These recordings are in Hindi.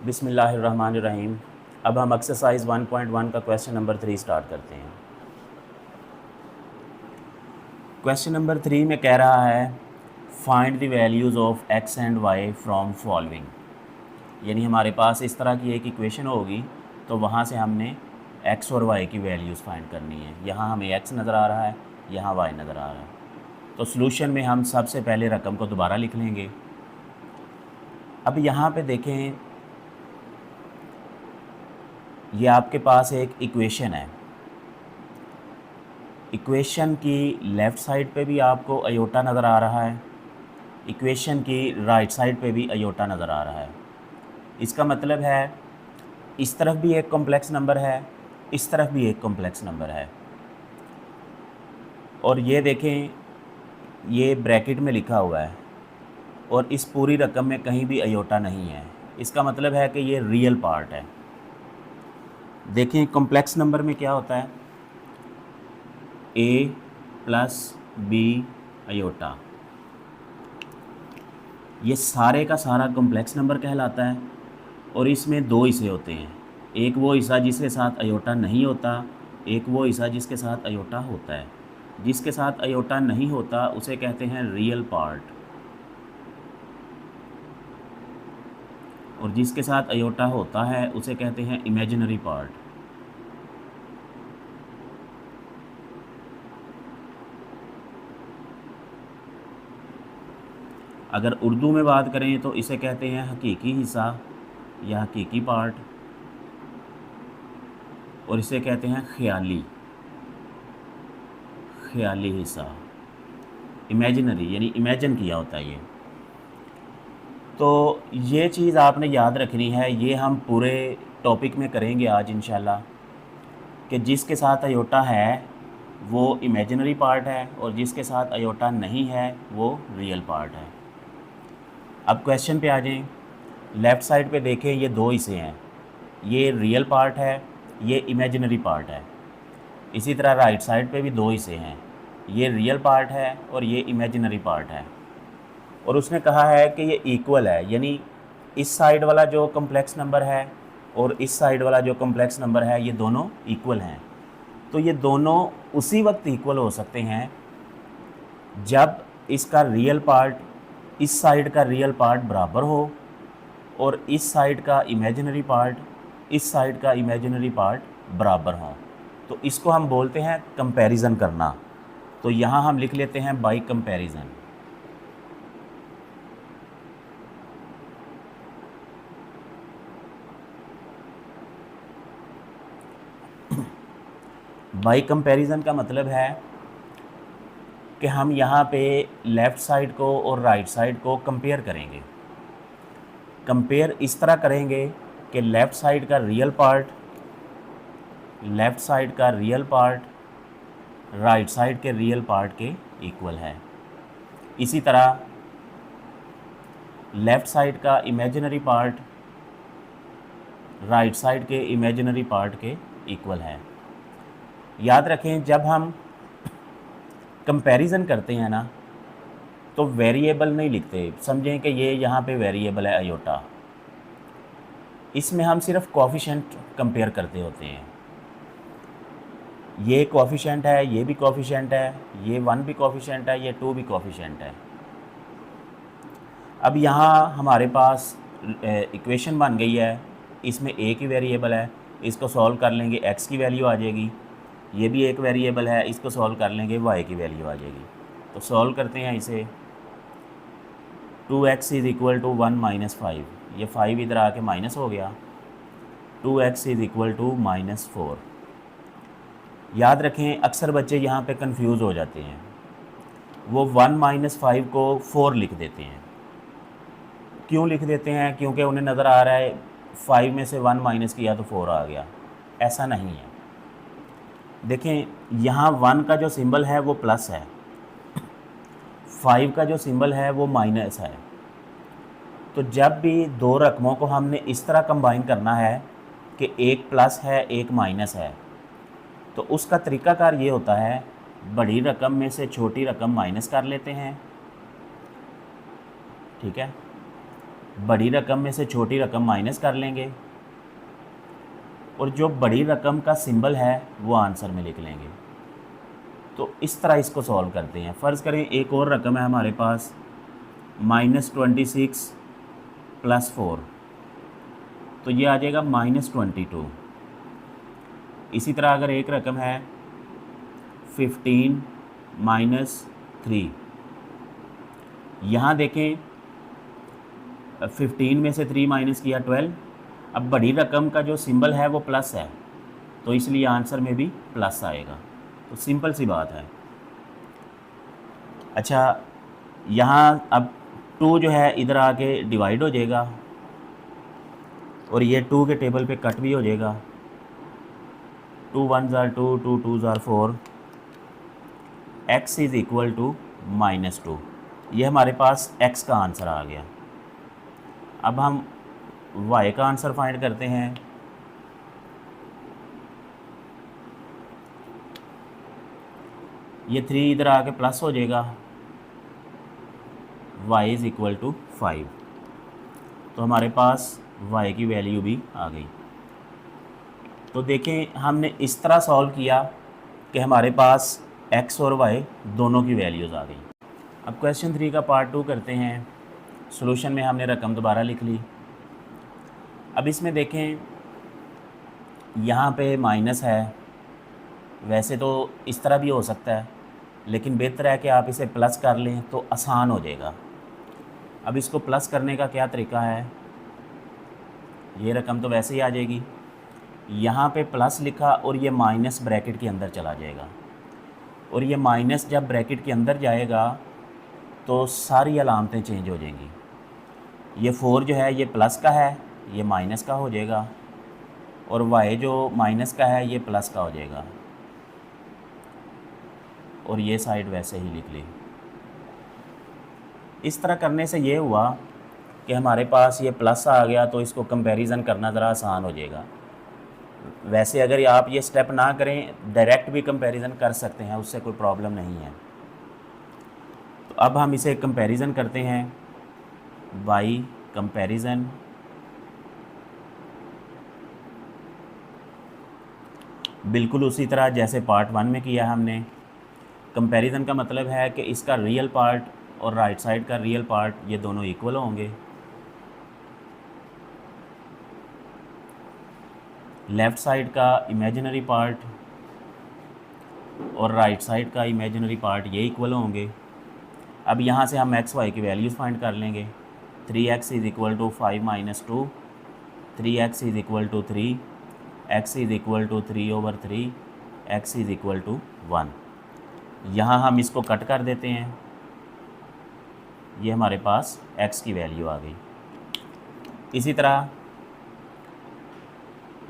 बिस्मिल्लाहिर्रहमानिर्रहीम। अब हम एक्सरसाइज 1.1 का क्वेश्चन नंबर 3 स्टार्ट करते हैं। क्वेश्चन नंबर 3 में कह रहा है find the values of x and y from following. यानी हमारे पास इस तरह की एक इक्वेशन होगी तो वहाँ से हमने एक्स और वाई की वैल्यूज़ फाइंड करनी है। यहाँ हमें एक्स नज़र आ रहा है, यहाँ वाई नज़र आ रहा है। तो सॉल्यूशन में हम सबसे पहले रकम को दोबारा लिख लेंगे। अब यहाँ पे देखें, ये आपके पास एक इक्वेशन है। इक्वेशन की लेफ़्ट साइड पे भी आपको अयोटा नज़र आ रहा है, इक्वेशन की राइट साइड पे भी अयोटा नज़र आ रहा है। इसका मतलब है इस तरफ भी एक कॉम्प्लेक्स नंबर है, इस तरफ भी एक कॉम्प्लेक्स नंबर है। और ये देखें, ये ब्रैकेट में लिखा हुआ है और इस पूरी रकम में कहीं भी अयोटा नहीं है। इसका मतलब है कि ये रियल पार्ट है। देखें कॉम्प्लेक्स नंबर में क्या होता है, a प्लस बी अयोटा, ये सारे का सारा कॉम्प्लेक्स नंबर कहलाता है। और इसमें दो हिस्से होते हैं, एक वो हिस्सा जिसके साथ अयोटा नहीं होता, एक वो हिस्सा जिसके साथ अयोटा होता है। जिसके साथ अयोटा नहीं होता उसे कहते हैं रियल पार्ट, और जिसके साथ अयोटा होता है उसे कहते हैं इमेजिनरी पार्ट। अगर उर्दू में बात करें तो इसे कहते हैं हकीकी हिस्सा या हकीकी पार्ट, और इसे कहते हैं ख्याली हिस्सा, इमेजिनरी यानी इमेजिन किया होता है ये। तो ये चीज़ आपने याद रखनी है, ये हम पूरे टॉपिक में करेंगे आज इंशाल्लाह, कि जिसके साथ अयोटा है वो इमेजिनरी पार्ट है और जिसके साथ अयोटा नहीं है वो रियल पार्ट है। अब क्वेश्चन पे आ जाएं। लेफ़्ट साइड पे देखें, ये दो हिस्से हैं, ये रियल पार्ट है, ये इमेजिनरी पार्ट है। इसी तरह राइट साइड पे भी दो हिस्से हैं, ये रियल पार्ट है और ये इमेजिनरी पार्ट है। और उसने कहा है कि ये इक्वल है, यानी इस साइड वाला जो कॉम्प्लेक्स नंबर है और इस साइड वाला जो कॉम्प्लेक्स नंबर है ये दोनों इक्वल हैं। तो ये दोनों उसी वक्त इक्वल हो सकते हैं जब इसका रियल पार्ट इस साइड का रियल पार्ट बराबर हो और इस साइड का इमेजिनरी पार्ट इस साइड का इमेजिनरी पार्ट बराबर हो। तो इसको हम बोलते हैं कंपैरिजन करना। तो यहाँ हम लिख लेते हैं बाय कंपैरिजन। बाय कंपैरिजन का मतलब है कि हम यहाँ पे लेफ़्ट साइड को और राइट साइड को कंपेयर करेंगे। कंपेयर इस तरह करेंगे कि लेफ़्ट साइड का रियल पार्ट राइट साइड के रियल पार्ट के इक्वल है। इसी तरह लेफ़्ट साइड का इमेजिनरी पार्ट राइट साइड के इमेजिनरी पार्ट के इक्वल है। याद रखें, जब हम कंपैरिजन करते हैं ना तो वेरिएबल नहीं लिखते। समझें कि ये यहाँ पे वेरिएबल है अयोटा, इसमें हम सिर्फ कोएफिशिएंट कंपेयर करते होते हैं। ये कोएफिशिएंट है, ये भी कोएफिशिएंट है, ये 1 भी कोएफिशिएंट है, ये 2 भी कोएफिशिएंट है। अब यहाँ हमारे पास इक्वेशन बन गई है, इसमें एक ही वेरिएबल है, इसको सॉल्व कर लेंगे x की वैल्यू आ जाएगी। ये भी एक वेरिएबल है, इसको सॉल्व कर लेंगे y की वैल्यू आ जाएगी। तो सॉल्व करते हैं इसे। 2x is equal to 1 minus 5, ये 5 इधर आके माइनस हो गया। 2x is equal to minus 4। याद रखें, अक्सर बच्चे यहाँ पे कंफ्यूज हो जाते हैं, वो 1 माइनस 5 को 4 लिख देते हैं। क्यों लिख देते हैं? क्योंकि उन्हें नज़र आ रहा है 5 में से 1 माइनस किया तो 4 आ गया। ऐसा नहीं है। देखें, यहाँ 1 का जो सिंबल है वो प्लस है, 5 का जो सिंबल है वो माइनस है। तो जब भी दो रकमों को हमने इस तरह कंबाइन करना है कि एक प्लस है एक माइनस है, तो उसका तरीकाकार ये होता है, बड़ी रकम में से छोटी रकम माइनस कर लेते हैं, ठीक है। बड़ी रकम में से छोटी रकम माइनस कर लेंगे और जो बड़ी रकम का सिंबल है वो आंसर में लिख लेंगे। तो इस तरह इसको सॉल्व करते हैं। फ़र्ज़ करें एक और रकम है हमारे पास -26 + 4, तो ये आ जाएगा -22। इसी तरह अगर एक रकम है 15 - 3, यहाँ देखें 15 में से 3 माइनस किया 12। अब बड़ी रकम का जो सिंबल है वो प्लस है, तो इसलिए आंसर में भी प्लस आएगा। तो सिंपल सी बात है। अच्छा, यहाँ अब 2 जो है इधर आके डिवाइड हो जाएगा और ये 2 के टेबल पे कट भी हो जाएगा। 2 1 ज़ार 2, 2 2 ज़ार 4, x इज़ इक्वल टू -2। ये हमारे पास x का आंसर आ गया। अब हम y का आंसर फाइंड करते हैं। ये 3 इधर आके प्लस हो जाएगा, y इज़ इक्वल टू 5। तो हमारे पास y की वैल्यू भी आ गई। तो देखें हमने इस तरह सॉल्व किया कि हमारे पास x और y दोनों की वैल्यूज़ आ गई। अब क्वेश्चन 3 का पार्ट 2 करते हैं। सॉल्यूशन में हमने रकम दोबारा लिख ली। अब इसमें देखें यहाँ पे माइनस है, वैसे तो इस तरह भी हो सकता है, लेकिन बेहतर है कि आप इसे प्लस कर लें तो आसान हो जाएगा। अब इसको प्लस करने का क्या तरीका है, ये रकम तो वैसे ही आ जाएगी। यहाँ पे प्लस लिखा और ये माइनस ब्रैकेट के अंदर चला जाएगा, और ये माइनस जब ब्रैकेट के अंदर जाएगा तो सारी अलामतें चेंज हो जाएंगी। ये 4 जो है ये प्लस का है, ये माइनस का हो जाएगा, और y जो माइनस का है ये प्लस का हो जाएगा, और ये साइड वैसे ही लिख ली। इस तरह करने से ये हुआ कि हमारे पास ये प्लस आ गया, तो इसको कंपैरिजन करना ज़रा आसान हो जाएगा। वैसे अगर आप ये स्टेप ना करें, डायरेक्ट भी कंपैरिजन कर सकते हैं, उससे कोई प्रॉब्लम नहीं है। तो अब हम इसे कंपैरिजन करते हैं बाई कंपैरिजन। बिल्कुल उसी तरह जैसे पार्ट 1 में किया हमने। कंपैरिजन का मतलब है कि इसका रियल पार्ट और राइट साइड का रियल पार्ट ये दोनों इक्वल होंगे। लेफ़्ट साइड का इमेजिनरी पार्ट और राइट साइड का इमेजिनरी पार्ट ये इक्वल होंगे। अब यहाँ से हम x y की वैल्यूज़ फाइंड कर लेंगे। 3x is equal to 5 - 2, 3x is equal to 3, x is equal to 3/3, x is equal to 1। यहाँ हम इसको कट कर देते हैं, ये हमारे पास x की वैल्यू आ गई। इसी तरह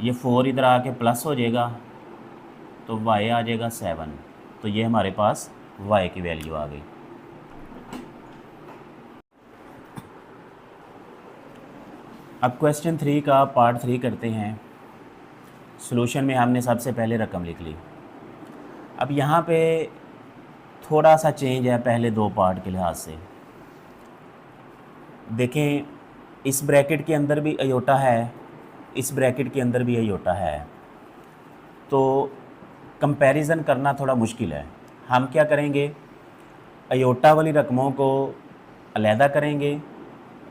ये 4 इधर आके प्लस हो जाएगा, तो y आ जाएगा 7, तो ये हमारे पास y की वैल्यू आ गई। अब क्वेश्चन 3 का पार्ट 3 करते हैं। सॉल्यूशन में हमने सबसे पहले रकम लिख ली। अब यहाँ पे थोड़ा सा चेंज है पहले 2 पार्ट के लिहाज से। देखें इस ब्रैकेट के अंदर भी अयोटा है, इस ब्रैकेट के अंदर भी अयोटा है, तो कंपैरिजन करना थोड़ा मुश्किल है। हम क्या करेंगे, अयोटा वाली रकमों को अलहदा करेंगे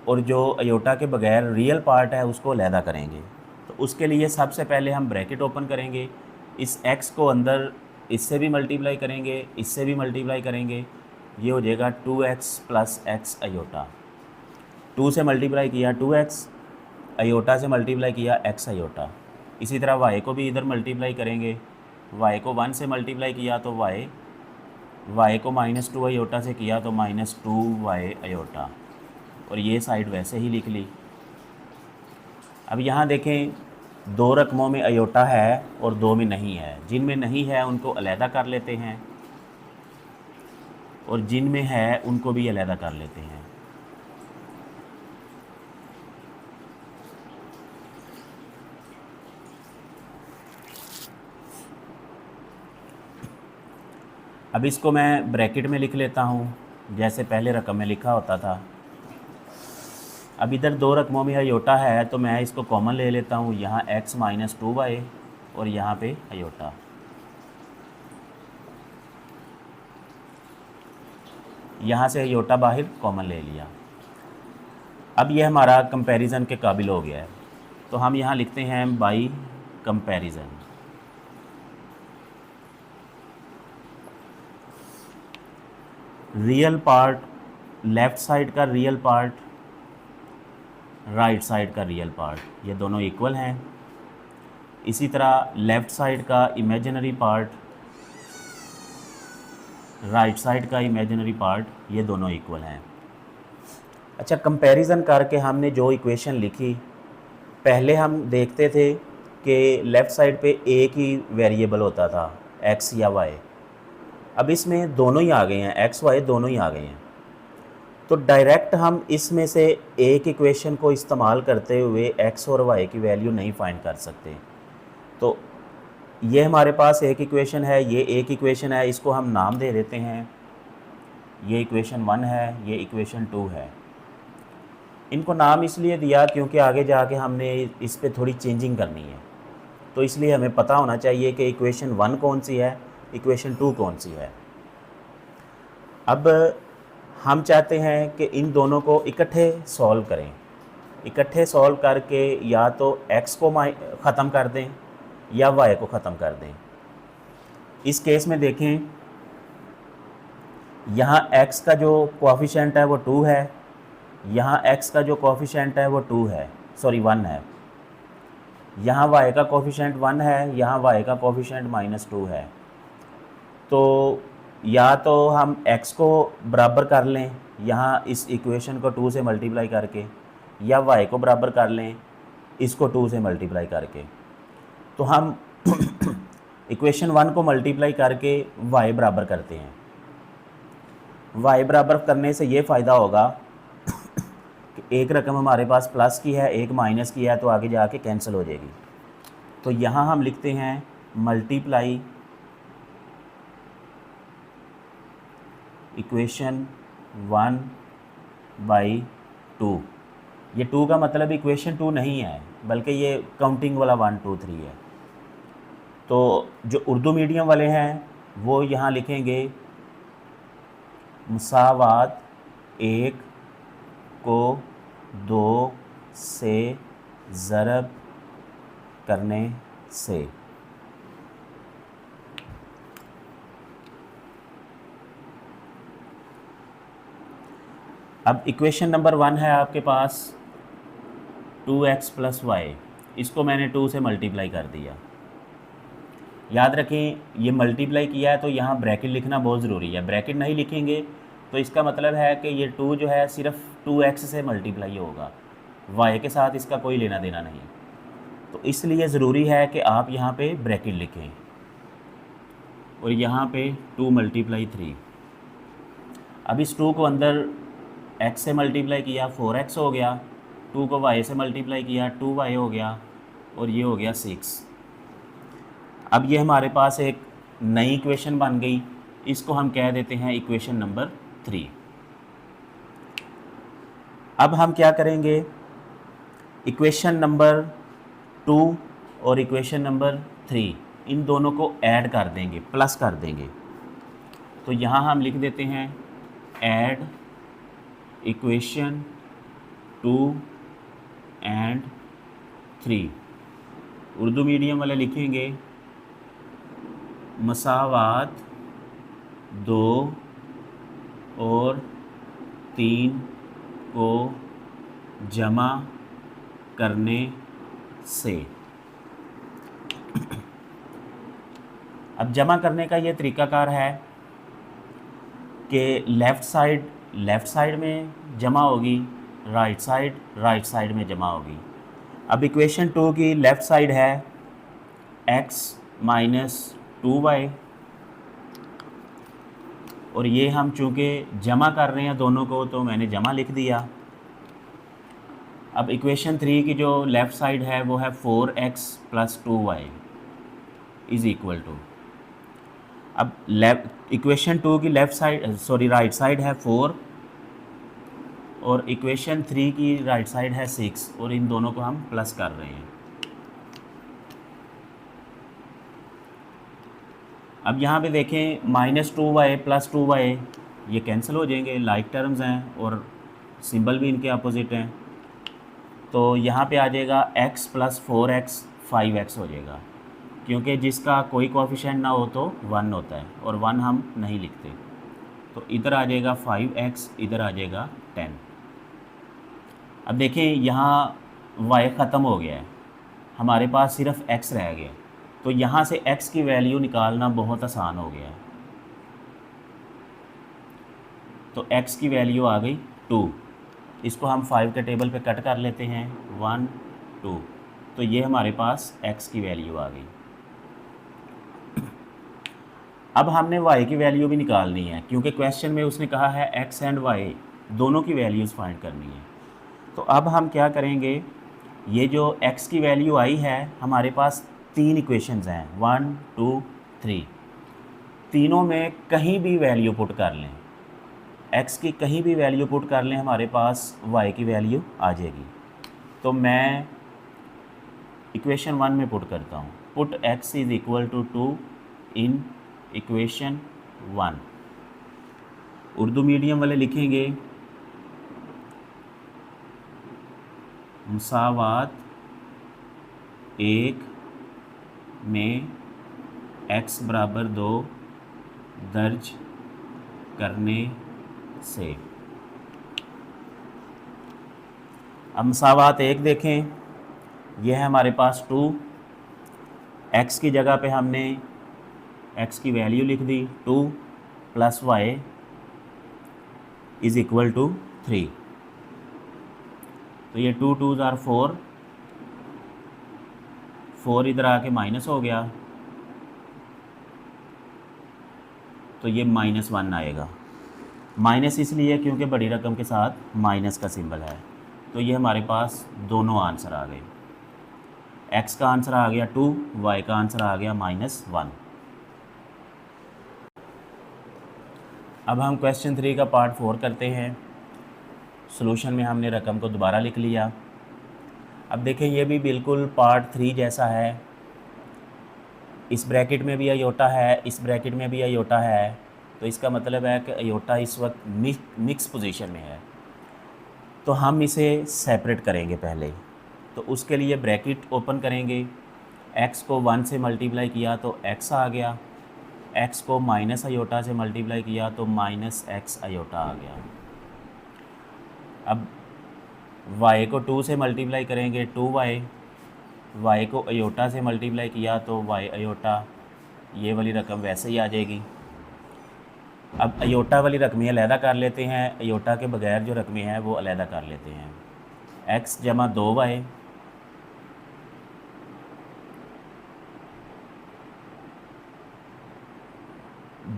और जो अयोटा के बगैर रियल पार्ट है उसको अलहदा करेंगे। तो उसके लिए सबसे पहले हम ब्रैकेट ओपन करेंगे, इस x को अंदर इससे भी मल्टीप्लाई करेंगे, इससे भी मल्टीप्लाई करेंगे, ये हो जाएगा 2x + x अयोटा। 2 से मल्टीप्लाई किया 2x, अयोटा से मल्टीप्लाई किया x अयोटा। इसी तरह y को भी इधर मल्टीप्लाई करेंगे, y को 1 से मल्टीप्लाई किया तो y को -2 अयोटा से किया तो -2y अयोटा, और ये साइड वैसे ही लिख ली। अब यहाँ देखें 2 रकमों में अयोटा है और 2 में नहीं है। जिनमें नहीं है उनको अलहदा कर लेते हैं और जिनमें है उनको भी अलहदा कर लेते हैं। अब इसको मैं ब्रैकेट में लिख लेता हूँ जैसे पहले रकम में लिखा होता था। अब इधर दो रकमों में अयोटा है तो मैं इसको कॉमन ले लेता हूँ, यहाँ x माइनस 2y और यहाँ पे अयोटा। यहाँ से अयोटा बाहर कॉमन ले लिया। अब ये हमारा कंपैरिजन के काबिल हो गया है, तो हम यहाँ लिखते हैं by comparison. Real part left side का रियल पार्ट, राइट साइड का रियल पार्ट, ये दोनों इक्वल हैं। इसी तरह लेफ़्ट साइड का इमेजिनरी पार्ट, राइट साइड का इमेजिनरी पार्ट, ये दोनों इक्वल हैं। अच्छा, कंपैरिजन करके हमने जो इक्वेशन लिखी, पहले हम देखते थे कि लेफ़्ट साइड पे एक ही वेरिएबल होता था x या y, अब इसमें दोनों ही आ गए हैं, x y दोनों ही आ गए हैं। तो डायरेक्ट हम इसमें से एक इक्वेशन को इस्तेमाल करते हुए x और y की वैल्यू नहीं फाइंड कर सकते। तो ये हमारे पास एक इक्वेशन है, ये एक इक्वेशन है, इसको हम नाम दे देते हैं, ये इक्वेशन 1 है, ये इक्वेशन 2 है। इनको नाम इसलिए दिया क्योंकि आगे जाके हमने इस पे थोड़ी चेंजिंग करनी है, तो इसलिए हमें पता होना चाहिए कि इक्वेशन 1 कौन सी है, इक्वेशन 2 कौन सी है। अब हम चाहते हैं कि इन दोनों को इकट्ठे सॉल्व करें। इकट्ठे सॉल्व करके या तो x को ख़त्म कर दें या y को ख़त्म कर दें। इस केस में देखें, यहाँ x का जो कोएफिशिएंट है वो 2 है, यहाँ x का जो कोएफिशिएंट है वो 2 है, सॉरी 1 है। यहाँ y का कोएफिशिएंट 1 है, यहाँ y का कोएफिशिएंट -2 है। तो या तो हम x को बराबर कर लें यहाँ इस इक्वेशन को 2 से मल्टीप्लाई करके, या y को बराबर कर लें इसको 2 से मल्टीप्लाई करके। तो हम इक्वेशन 1 को मल्टीप्लाई करके y बराबर करते हैं। y बराबर करने से ये फ़ायदा होगा कि एक रकम हमारे पास प्लस की है, एक माइनस की है, तो आगे जाके कैंसिल हो जाएगी। तो यहाँ हम लिखते हैं मल्टीप्लाई इक्वेशन 1 बाई 2। ये 2 का मतलब इक्वेशन 2 नहीं है, बल्कि ये काउंटिंग वाला 1 2 3 है। तो जो उर्दू मीडियम वाले हैं वो यहाँ लिखेंगे मुसावात 1 को 2 से ज़रब करने से। अब इक्वेशन नंबर 1 है आपके पास 2x + y, इसको मैंने 2 से मल्टीप्लाई कर दिया। याद रखें ये मल्टीप्लाई किया है तो यहाँ ब्रैकेट लिखना बहुत ज़रूरी है। ब्रैकेट नहीं लिखेंगे तो इसका मतलब है कि ये 2 जो है सिर्फ 2x से मल्टीप्लाई होगा, y के साथ इसका कोई लेना देना नहीं। तो इसलिए ज़रूरी है कि आप यहाँ पे ब्रैकेट लिखें और यहाँ पे 2 × 3। अब इस 2 को अंदर x से मल्टीप्लाई किया 4x हो गया, 2 को y से मल्टीप्लाई किया 2y हो गया, और ये हो गया 6। अब ये हमारे पास एक नई इक्वेशन बन गई, इसको हम कह देते हैं इक्वेशन नंबर 3। अब हम क्या करेंगे, इक्वेशन नंबर 2 और इक्वेशन नंबर 3 इन दोनों को ऐड कर देंगे, प्लस कर देंगे। तो यहाँ हम लिख देते हैं add equation 2 and 3। Urdu medium वाले लिखेंगे मसावात 2 और 3 को जमा करने से। अब जमा करने का ये तरीकाकार है कि लेफ़्ट साइड में जमा होगी, राइट साइड में जमा होगी। अब इक्वेशन 2 की लेफ़्ट साइड है x - 2y, और ये हम चूँकि जमा कर रहे हैं दोनों को तो मैंने जमा लिख दिया। अब इक्वेशन 3 की जो लेफ़्ट साइड है वो है 4x + 2y = अब इक्वेशन 2 की राइट साइड है 4, और इक्वेशन 3 की राइट साइड है 6 और इन दोनों को हम प्लस कर रहे हैं। अब यहाँ पे देखें -2y + 2y ये कैंसिल हो जाएंगे, लाइक टर्म्स हैं और सिंबल भी इनके अपोजिट हैं। तो यहाँ पे आ जाएगा x + 4x 5x हो जाएगा, क्योंकि जिसका कोई कोएफिशिएंट ना हो तो 1 होता है और 1 हम नहीं लिखते। तो इधर आ जाएगा 5x, इधर आ जाएगा 10। अब देखें यहाँ y ख़त्म हो गया है, हमारे पास सिर्फ x रह गया। तो यहाँ से x की वैल्यू निकालना बहुत आसान हो गया है। तो x की वैल्यू आ गई 2। इसको हम 5 के टेबल पे कट कर लेते हैं, 1 2। तो ये हमारे पास x की वैल्यू आ गई। अब हमने y की वैल्यू भी निकालनी है, क्योंकि क्वेश्चन में उसने कहा है x एंड y दोनों की वैल्यूज़ फाइंड करनी है। तो अब हम क्या करेंगे, ये जो x की वैल्यू आई है, हमारे पास 3 इक्वेशंस हैं, 1 2 3। तीनों में कहीं भी वैल्यू पुट कर लें, x की कहीं भी वैल्यू पुट कर लें, हमारे पास y की वैल्यू आ जाएगी। तो मैं इक्वेशन 1 में पुट करता हूँ, put x = 2 in equation 1। Urdu medium वाले लिखेंगे मुसावात 1 में x = 2 दर्ज करने से। अब मुसावात 1 देखें, यह है हमारे पास 2, x की जगह पे हमने x की वैल्यू लिख दी 2 + y = 3। तो ये 2 2s are 4, 4 इधर आके माइनस हो गया, तो ये -1 आएगा। माइनस इसलिए क्योंकि बड़ी रकम के साथ माइनस का सिंबल है। तो ये हमारे पास दोनों आंसर आ गए, x का आंसर आ गया 2, y का आंसर आ गया -1। अब हम क्वेश्चन 3 का पार्ट 4 करते हैं। सॉल्यूशन में हमने रकम को दोबारा लिख लिया। अब देखें, ये भी बिल्कुल पार्ट 3 जैसा है। इस ब्रैकेट में भी अयोटा है, इस ब्रैकेट में भी अयोटा है। तो इसका मतलब है कि अयोटा इस वक्त मिक्स पोजीशन में है। तो हम इसे सेपरेट करेंगे पहले। तो उसके लिए ब्रैकेट ओपन करेंगे, x को 1 से मल्टीप्लाई किया तो x आ गया, x को माइनस अयोटा से मल्टीप्लाई किया तो -x अयोटा आ गया। अब y को 2 से मल्टीप्लाई करेंगे 2y, y को अयोटा से मल्टीप्लाई किया तो y अयोटा, ये वाली रकम वैसे ही आ जाएगी। अब अयोटा वाली रकमें अलहदा कर लेते हैं, अयोटा के बगैर जो रकमें हैं वो अलहदा कर लेते हैं। x जमा 2y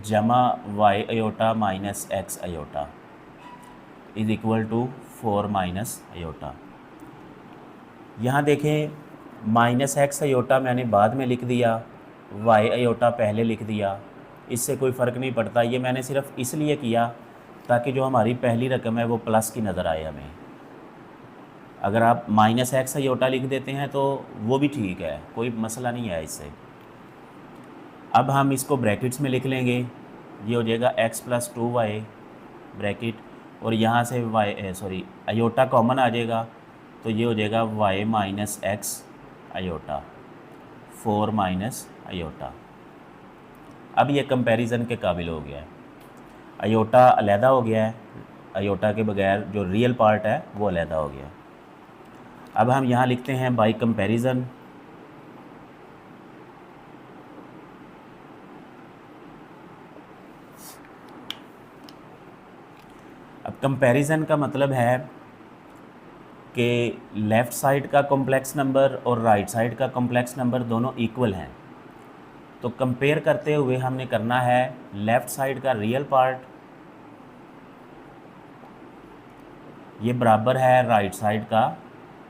जमा y iota minus x iota = 4 minus iota. यहाँ देखें -x अयोटा मैंने बाद में लिख दिया, y अयोटा पहले लिख दिया, इससे कोई फ़र्क नहीं पड़ता। ये मैंने सिर्फ इसलिए किया ताकि जो हमारी पहली रकम है वो प्लस की नज़र आए हमें। अगर आप -x अयोटा लिख देते हैं तो वो भी ठीक है, कोई मसला नहीं है इससे। अब हम इसको ब्रैकेट्स में लिख लेंगे, ये हो जाएगा x + 2y ब्रैकेट, और यहाँ से अयोटा कॉमन आ जाएगा, तो ये हो जाएगा y - x iota 4 minus iota. अब ये कंपैरिजन के काबिल हो गया है, अयोटा अलहदा हो गया है, अयोटा के बगैर जो रियल पार्ट है वो अलहदा हो गया। अब हम यहाँ लिखते हैं बाय कंपैरिजन। अब कंपैरिजन का मतलब है कि लेफ़्ट साइड का कॉम्प्लेक्स नंबर और राइट साइड का कॉम्प्लेक्स नंबर दोनों इक्वल हैं। तो कंपेयर करते हुए हमने करना है लेफ़्ट साइड का रियल पार्ट ये बराबर है राइट साइड का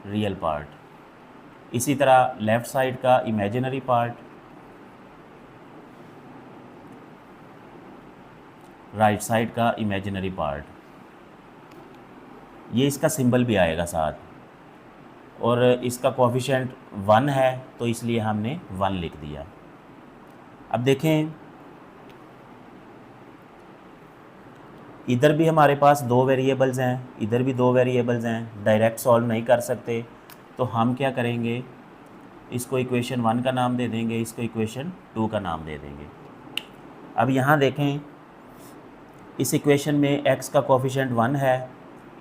रियल पार्ट, इसी तरह लेफ़्ट साइड का इमेजिनरी पार्ट राइट साइड का इमेजिनरी पार्ट ये इसका सिंबल भी आएगा साथ, और इसका कोफिशिएंट 1 है तो इसलिए हमने 1 लिख दिया। अब देखें इधर भी हमारे पास 2 वेरिएबल्स हैं, इधर भी 2 वेरिएबल्स हैं, डायरेक्ट सॉल्व नहीं कर सकते तो हम क्या करेंगे, इसको इक्वेशन 1 का नाम दे देंगे, इसको इक्वेशन 2 का नाम दे देंगे। अब यहाँ देखें इस इक्वेशन में x का कोफिशिएंट 1 है,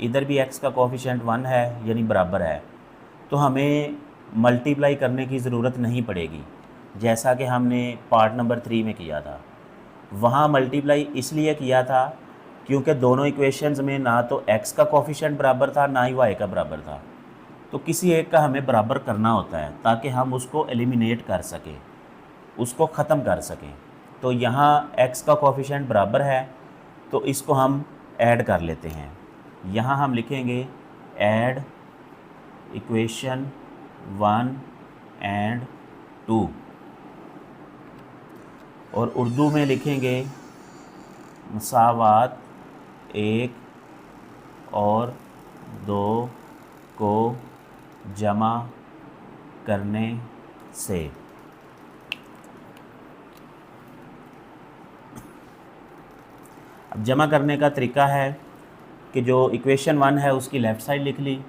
इधर भी x का कोफिशिएंट 1 है यानी बराबर है, तो हमें मल्टीप्लाई करने की ज़रूरत नहीं पड़ेगी जैसा कि हमने पार्ट नंबर 3 में किया था। वहाँ मल्टीप्लाई इसलिए किया था क्योंकि दोनों इक्वेशंस में ना तो x का कोफिशिएंट बराबर था ना ही y का बराबर था, तो किसी एक का हमें बराबर करना होता है ताकि हम उसको एलिमिनेट कर सकें, उसको ख़त्म कर सकें। तो यहाँ x का कोफिशिएंट बराबर है तो इसको हम ऐड कर लेते हैं। यहाँ हम लिखेंगे ऐड इक्वेशन 1 एंड 2, और उर्दू में लिखेंगे मसावात 1 और 2 को जमा करने से। अब जमा करने का तरीका है कि जो इक्वेशन 1 है उसकी लेफ़्ट साइड लिख ली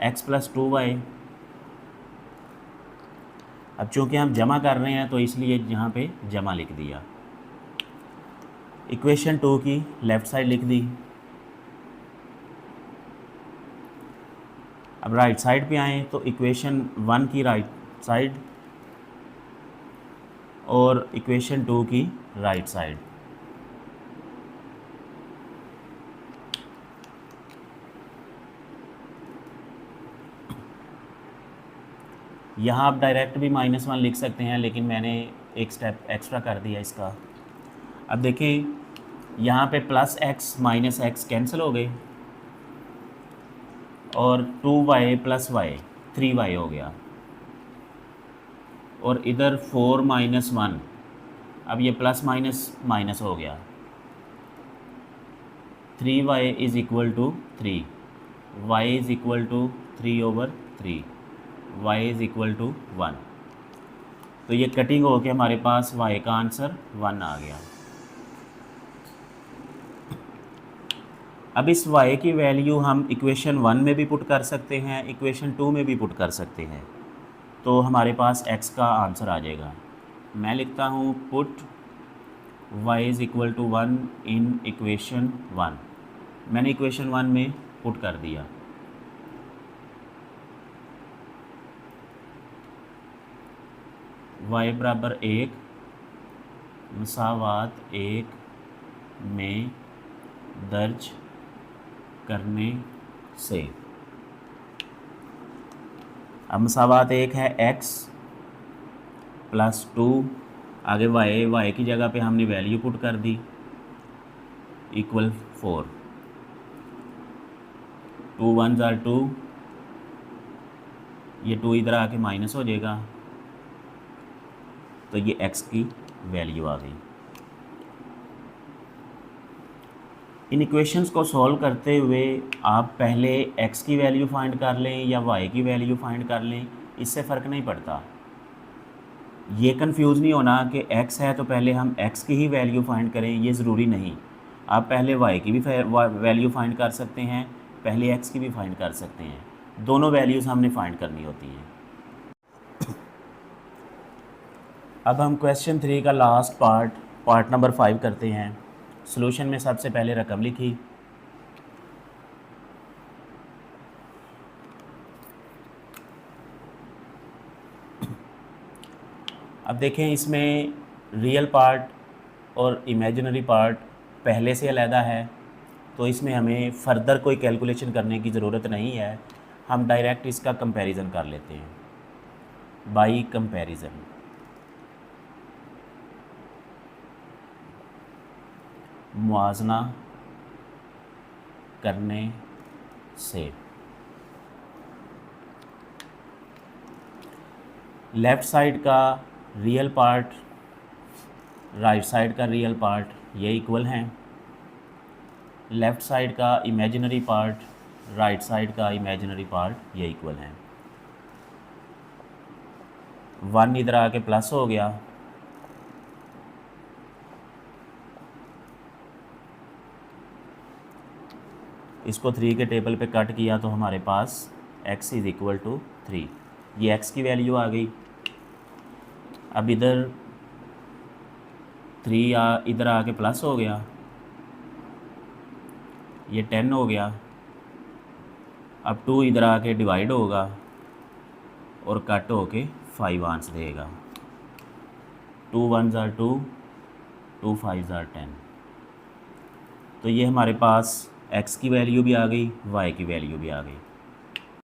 x + 2y। अब चूँकि हम जमा कर रहे हैं तो इसलिए यहाँ पे जमा लिख दिया। इक्वेशन 2 की लेफ़्ट साइड लिख दी। अब राइट साइड पे आएँ तो इक्वेशन 1 की राइट साइड और इक्वेशन 2 की राइट साइड। यहाँ आप डायरेक्ट भी -1 लिख सकते हैं, लेकिन मैंने एक स्टेप एक्स्ट्रा कर दिया इसका। अब देखें यहाँ पे +x - x कैंसिल हो गए और 2y + y 3y हो गया, और इधर 4 - 1, अब ये प्लस माइनस हो गया। 3y = 3, y = 3/3, y = 1। तो ये कटिंग हो के हमारे पास y का आंसर 1 आ गया। अब इस y की वैल्यू हम इक्वेशन 1 में भी पुट कर सकते हैं, इक्वेशन 2 में भी पुट कर सकते हैं, तो हमारे पास x का आंसर आ जाएगा। मैं लिखता हूँ पुट y = 1 इन इक्वेशन 1। मैंने इक्वेशन 1 में पुट कर दिया। y = 1 मसावात 1 में दर्ज करने से। अब मसावात 1 है x + 2, आगे y की जगह पे हमने वैल्यू पुट कर दी = 4। 2 1 = 2, ये 2 इधर आके माइनस हो जाएगा, तो ये x की वैल्यू आ गई। इन इक्वेशंस को सॉल्व करते हुए आप पहले x की वैल्यू फाइंड कर लें या y की वैल्यू फाइंड कर लें, इससे फ़र्क नहीं पड़ता। ये कंफ्यूज नहीं होना कि x है तो पहले हम x की ही वैल्यू फाइंड करें, ये ज़रूरी नहीं। आप पहले y की भी वैल्यू फाइंड कर सकते हैं, पहले x की भी फाइंड कर सकते हैं। दोनों वैल्यूज़ हमने फाइंड करनी होती हैं। अब हम क्वेश्चन 3 का लास्ट पार्ट नंबर 5 करते हैं। सॉल्यूशन में सबसे पहले रकम लिखी, अब देखें इसमें रियल पार्ट और इमेजिनरी पार्ट पहले से अलग है, तो इसमें हमें फ़र्दर कोई कैलकुलेशन करने की ज़रूरत नहीं है। हम डायरेक्ट इसका कंपैरिजन कर लेते हैं बाय कंपैरिजन। मुआवजा करने से लेफ़्ट साइड का रियल पार्ट, राइट साइड का रियल पार्ट ये इक्वल हैं। लेफ़्ट साइड का इमेजिनरी पार्ट राइट साइड का इमेजिनरी पार्ट ये इक्वल है। 1 इधर आके प्लस हो गया, इसको 3 के टेबल पे कट किया तो हमारे पास x इज़ इक्वल टू 3, ये x की वैल्यू आ गई। अब इधर 3 इधर आके प्लस हो गया, ये 10 हो गया। अब 2 इधर आके डिवाइड होगा और कट होके 5 आंसर देगा। 2 1s are 2, 2 5s are 10। तो ये हमारे पास x की वैल्यू भी आ गई, y की वैल्यू भी आ गई।